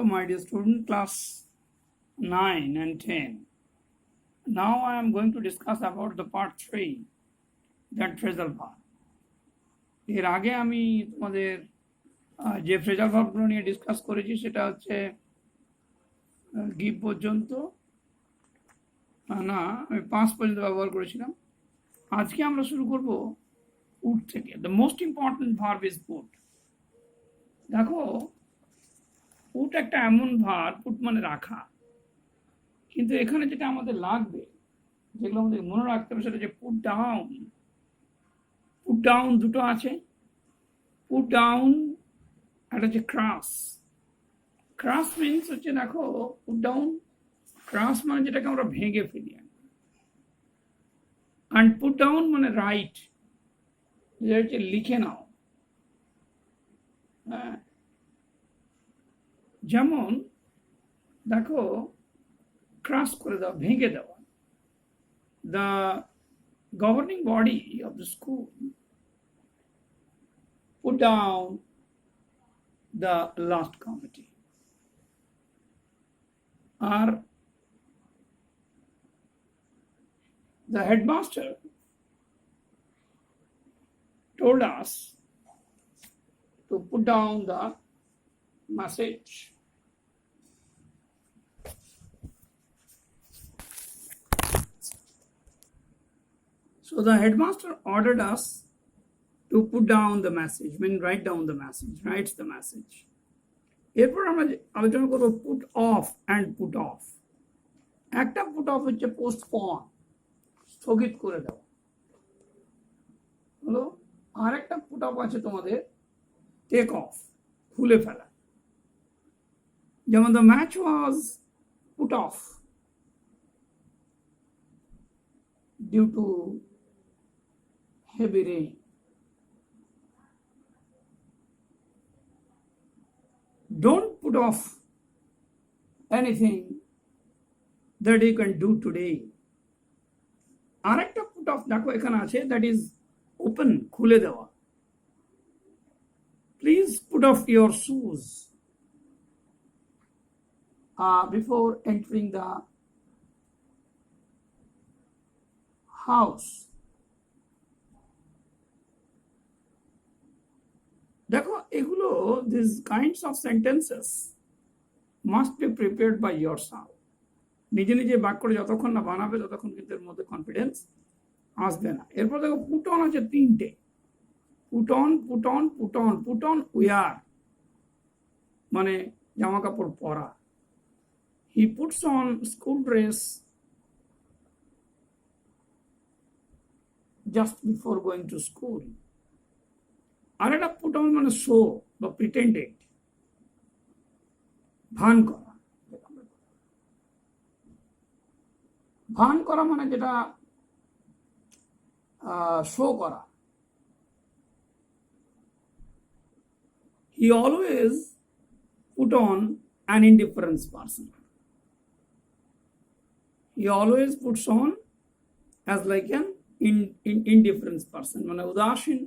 Hello, my dear student, class 9 and 10. Now I am going to discuss about the part 3, that phrasal verb. এর আগে আমি তোমাদের যে phrasal ভার্বগুলো নিয়ে discuss করেছি সেটা হচ্ছে গিভ পর্যন্ত, না আমি 5 পর্যন্ত ব্যবহার করেছিলাম। আজকে আমরা শুরু করব পুট থেকে। The most important verb is put. দেখো, পুট একটা এমন ভার্ব, পুট মানে রাখা, কিন্তু এখানে যেটা আমাদের লাগবে, যেগুলো আমাদের মনে রাখতে হবে, সেটা হচ্ছে পুট ডাউন। পুট ডাউন দুটো আছে, পুট ডাউন একটা হচ্ছে ক্রাস। ক্রাস মিনস হচ্ছে, দেখো পুট ডাউন, ক্রাস মানে যেটাকে আমরা ভেঙে ফেলি, অ্যান্ড পুট ডাউন মানে রাইট, যেটা হচ্ছে লিখে নাও। হ্যাঁ, যেমন দেখো, ক্রাস করে দেওয়া, ভেঙে দেওয়া। The governing body of the school put down the last committee. Or the headmaster told us to put down the message. So the headmaster ordered us to put down the message, mean write down the message, writes the message. এরপর আমরা আলোচনা করব put off and put off. একটা put off হচ্ছে postpone, স্থগিত করে দেওয়া হলো। আর একটা পুট অফ আছে তোমাদের টেক অফ, খুলে ফেলা। যেমন the match was put off due to heavy rain. Don't put off anything that you can do today. আরেকটা put off দেখো এখানে আছে, that is open, খুলে দেওয়া। Please put off your shoes before entering the house. দেখো এগুলো, this kinds of sentences must be prepared by yourself. নিজে নিজে বাক্যটা যতক্ষণ না বানাবে ততক্ষণ কিন্তু এর মধ্যে কনফিডেন্স আসবে না। এরপর দেখো পুট অন আছে তিনটে, put on, put on, put on. Put on wear মানে জামা কাপড় পরা। He puts on school dress just before going to school. আর একটা পুট অন মানে শো বা প্রিটেন্ডেড, ভান করা। ভান করা মানে যেটা শো করা। He always put on an indifference person. He always puts on as like an indifference person, মানে উদাসীন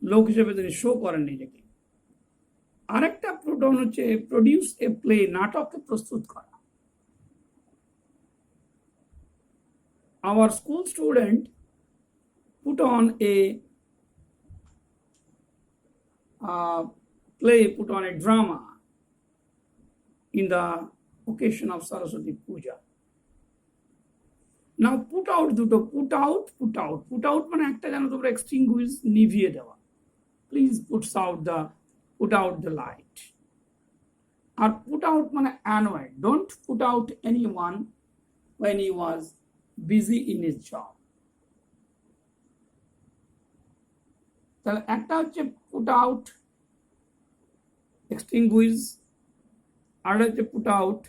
লোক হিসেবে তিনি শো করেন নিজেকে। আরেকটা পুট অন হচ্ছে প্রডিউস এ প্লে, নাটককে প্রস্তুত করা। Our school student put on a play, put on a drama in the occasion of Saraswati Puja. Now put out দুটো, put out, put out. Put out মানে একটা জানো তোমরা, এক্সটিংগুইশ, নিভিয়ে দেওয়া। Please put out the light. R put out মানে annoyed. Don't put out anyone when he was busy in his job. তাহলে একটা হচ্ছে পুট আউট, এক্সটিংগুইশ, আর হচ্ছে পুট আউট।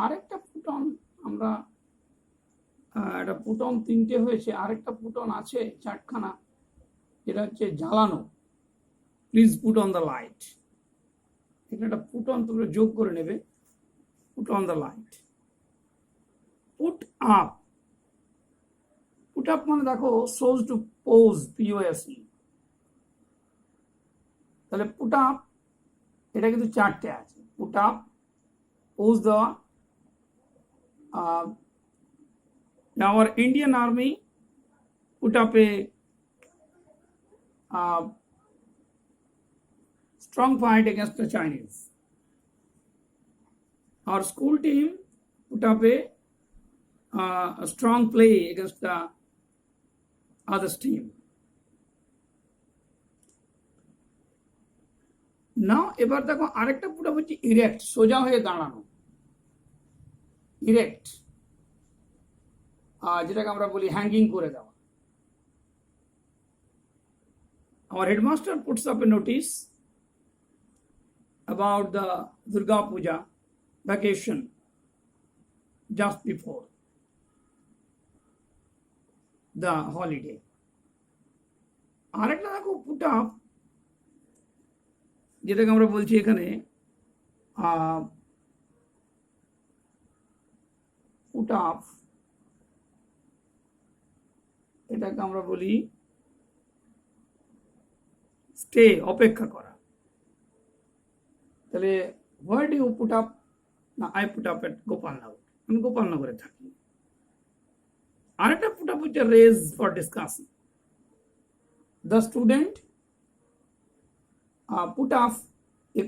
আরেকটা পুট অন, আমরা একটা পুট অন তিনটে হয়েছে, আরেকটা পুট অন আছে চারখানা, যেটা হচ্ছে জ্বালানো। Please put on the light. এখানে একটা পুট অন তোমরা যোগ করে নেবে, put on the light. Put up, put up মানে দেখো শোজ টু পোজ, POSE। তাহলে পুট আপ এটা কিন্তু চারটে আছে, পুট আপ, পোজ দেওয়া। our Indian army put up a strong fight against the Chinese. Our school team put up a strong play against the other team. Now এবার দেখো আরেকটা put up হচ্ছে erect, সোজা হয়ে দাঁড়ানো, ইরেক্ট, যেটাকে আমরা বলি হ্যাঙ্গিং করে দেওয়া। Our headmaster puts up a notice about the Durga Puja vacation just before the holiday. আরেকটা দেখো পুট আপ, যেটাকে আমরা বলছি এখানে পুট আপ, এটাকে আমরা বলি স্টে, অপেক্ষা করা। তাহলে where do you put up? না, I put up at Gopalnagar, আমি গোপালনগরে থাকি। আরেকটা পুট আপ হচ্ছে raise for discussion. The student put up a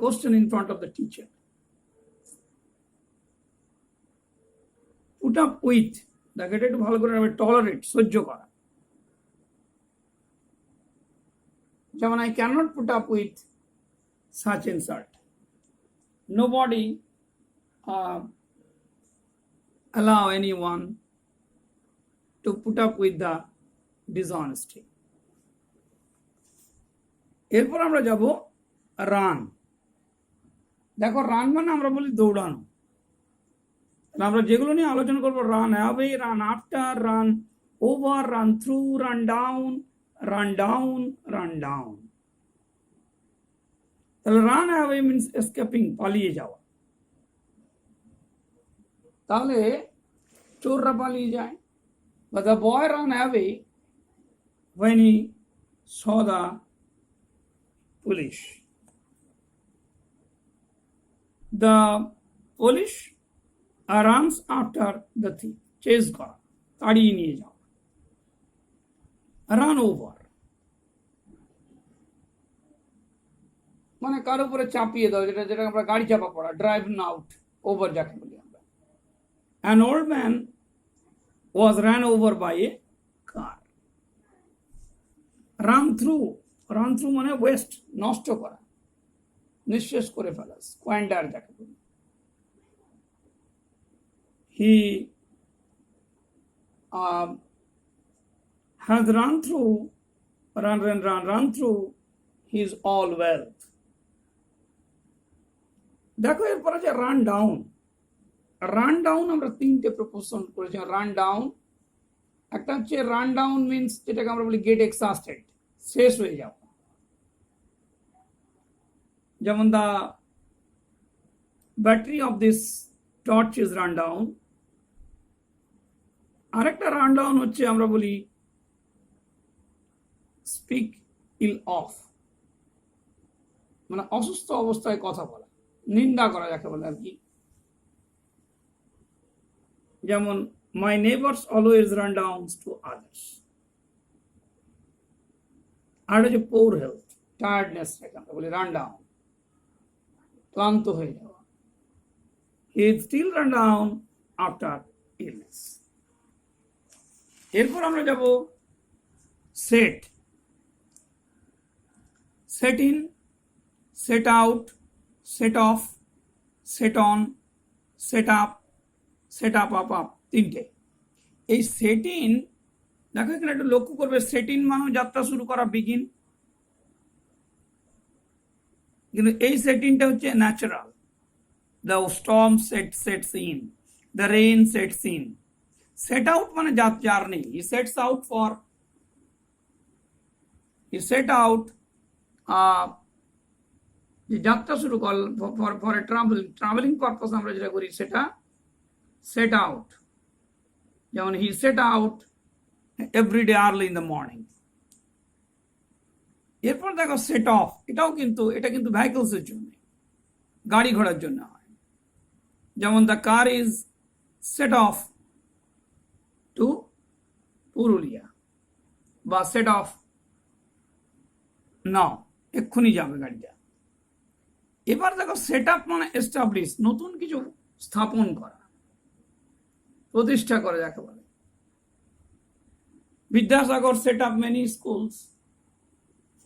question in front of the teacher. Put up with, দেখো এটা একটু ভালো করে টলারেট, সহ্য করা। যেমন I cannot put up with such insult. Nobody allow anyone to put up with the dishonesty. এরপর আমরা যাব রান। দেখো রান মানে আমরা বলি দৌড়ানো। আমরা যেগুলো নিয়ে আলোচনা করবো, run away, run after, run over, run through, run down, run down, run down. তাহলে রান অ্যাওয়ে মিনস এসকেপিং, পালিয়ে যাওয়া। তাহলে চোররা পালিয়ে যায়। But the boy ran away when he saw the police. The police runs after the thief, chase করা, তাড়িয়ে নিয়ে যাওয়া। Run over মানে কার উপরে চাপিয়ে দাও, যেটা আমরা গাড়ি চাপা পড়া, ড্রাইভ আউট, ওভার যাকে বলি আমরা। An old man was ran over by a car. Run through মানে ওয়েস্ট, নষ্ট করা, নিঃশেষ করে ফেলা, স্কোয়ান্ডার যাকে বলি। He has run through his all wealth. দেখো এরপর আছে রান ডাউন। রান ডাউন আমরা তিনটে প্রপোজিশন করেছি। রান ডাউন, একটা হচ্ছে রান ডাউন মিনস যেটাকে আমরা বলি গেট এক্সস্টেড, শেষ হয়ে যাওয়া। যেমন the battery of this torch is run down. আরেকটা রান ডাউন হচ্ছে আমরা বলি স্পিক ইল অফ, মানে অসুস্থ অবস্থায় কথা বলা, নিন্দা করা যাকে বলে আর কি। যেমন my neighbors always run down to others. আর হচ্ছে poor health, টায়ার্ডনেস, আমরা বলি রান ডাউন, ক্লান্ত হয়ে যাওয়া। He still run down after illness. এরপর আমরা যাব set. Set in, set out, set of, set on, set up, set up, up up, তিনটে। এই সেট ইন, দেখো এখানে একটু লক্ষ্য করবে, সেট ইন মানে যাত্রা শুরু করা, বিগিন। কিন্তু এই সেট ইনটা হচ্ছে natural. The storm sets in, the rain sets in. Set out মানে জার্নি, হি সেটস আউট যাত্রা শুরু কর ফর এ ট্রাভেলিং পারপাস আমরা যেটা করি সেটা সেট আউট। যেমন he set out every day early in the morning, এরপর দেখো সেট অফ, এটা কিন্তু ভেহিকলস এর জন্য, গাড়ি ঘোড়ার জন্য হয়। যেমন the car is set off to Purulia, বা সেট অফ নাও, এক্ষুনি যাবে গাড়িটা। এবার দেখো সেট আপ মানে এস্টাবলিশ, নতুন কিছু স্থাপন করা, প্রতিষ্ঠা করে যাকে বলে। Vidyasagar set up many schools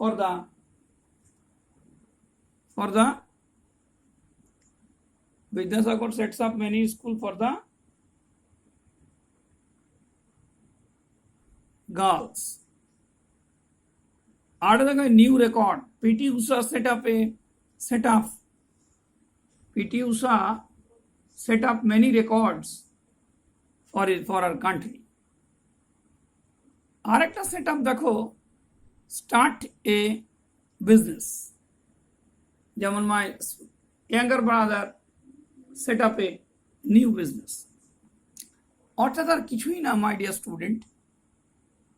for the Vidyasagar sets up many school for the girls. Add the new record. PT Usha set up many records for our country. আর একটা সেট আপ দেখো, স্টার্ট এ বিজনেস। যেমন my younger brother set up a new business. অর্থাৎ আর কিছুই না my dear student,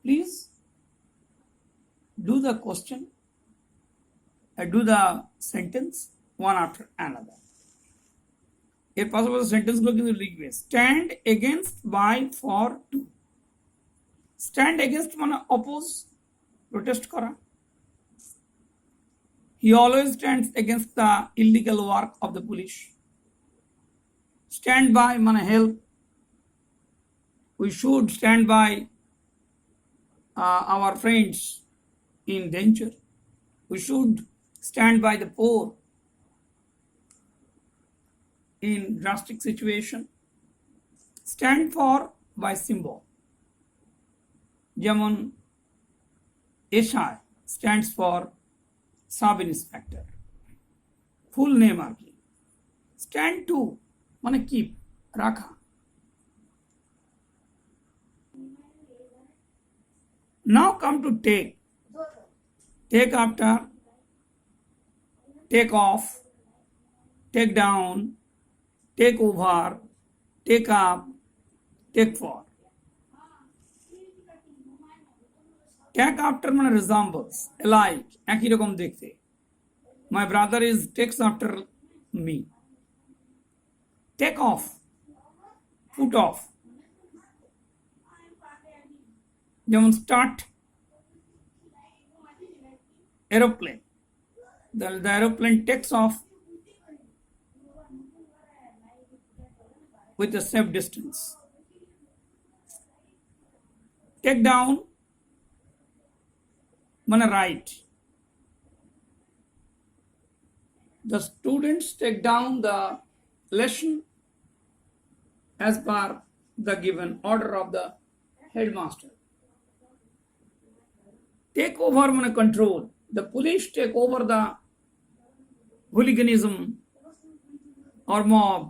please do the question, do the sentence one after another. এর পাশাপাশি সেন্টেন্সগুলো কিন্তু লিখবে। Stand against, by, for, to. Stand against মানে অপোজ, প্রোটেস্ট করা। He always stands against the illegal work of the police. Stand by মানে help. We should stand by our friends in danger. We should stand by the poor in drastic situation. Stand for by symbol. যেমন SI stands for sub inspector, full name আর কি। Stand to মানে keep, রাখা। Now come to take. Take after, take off, take down, take over, take up, take for. Take after মানে resembles, like, একই রকম দেখতে। My brother is takes after me. Take off, foot off. যেমন start aeroplane, the aeroplane takes off with a safe distance. Take down মানে right. The students take down the lesson as per the given order of the headmaster. Take over মানে control. The police take over the hooliganism or mob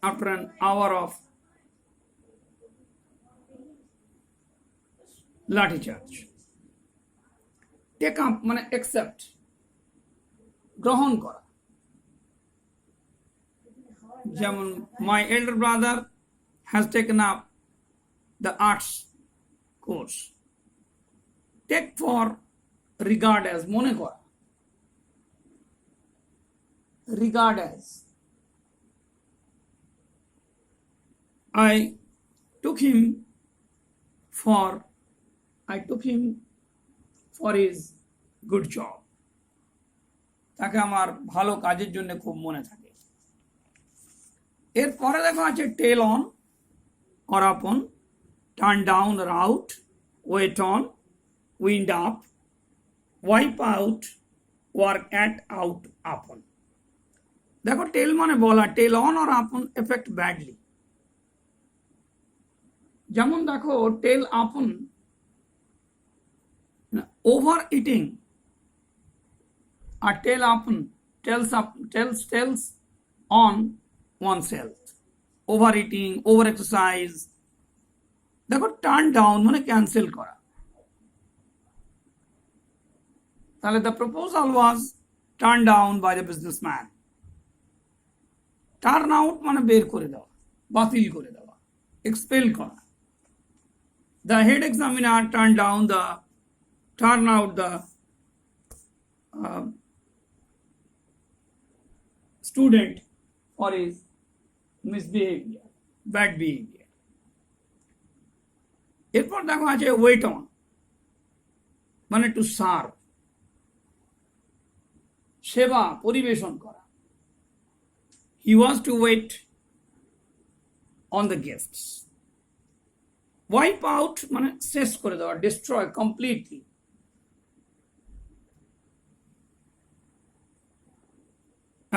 after an hour of lathi charge. Take up মানে accept, গ্রহণ করা। যেমন my elder brother has taken up the arts course. Take for regard as মনে করা, regard as. I took him for his good job. তাকে আমার ভালো কাজের জন্য খুব মনে থাকে। এরপরে দেখো আছে টেল on or upon, turn down or out, wait on, wind up, wipe out, work at, out, upon. দেখো টেল মানে বলা, টেল on or upon affect badly. যেমন দেখো টেল আপন, ওভার ইটিং, আর টেল আপন tells on oneself. Over eating, over exercise. দেখো turn down মানে cancel করা। তাহলে the proposal was turn down by the businessman. Turn out মানে বের করে দেওয়া, বাতিল করে দেওয়া, এক্সপেল করা। The head examiner turned out the student for his misbehavior, bad behavior. এরপর দেখো আছে ওয়েট অন, মানে টু সার্ভ, সেবা পরিবেশন করা। He was to wait on the guests. Wipe out মানে শেষ করে দেওয়া, destroy completely.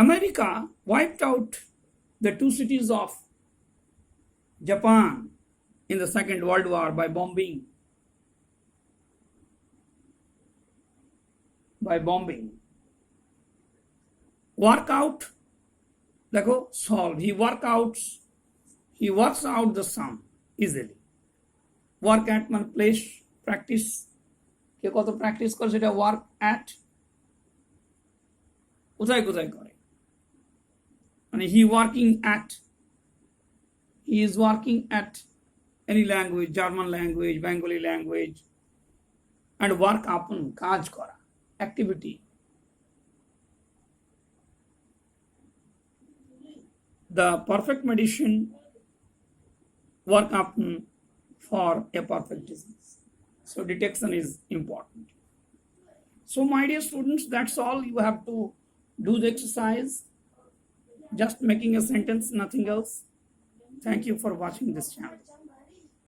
America wiped out the two cities of Japan in the Second World War by bombing. Work out, দেখো solve. He works out the sum easily. Work at মানে place, practice, কে কত practice করে সেটা work at, কোথায় কোথায় করে, মানে he is working at any language, German language, Bengali language. And work upon, কাজ করা, activity. The perfect medicine, work upon for a perfect disease. So detection is important. So my dear students, that's all. You have to do the exercise, just making a sentence, nothing else. Thank you for watching this channel.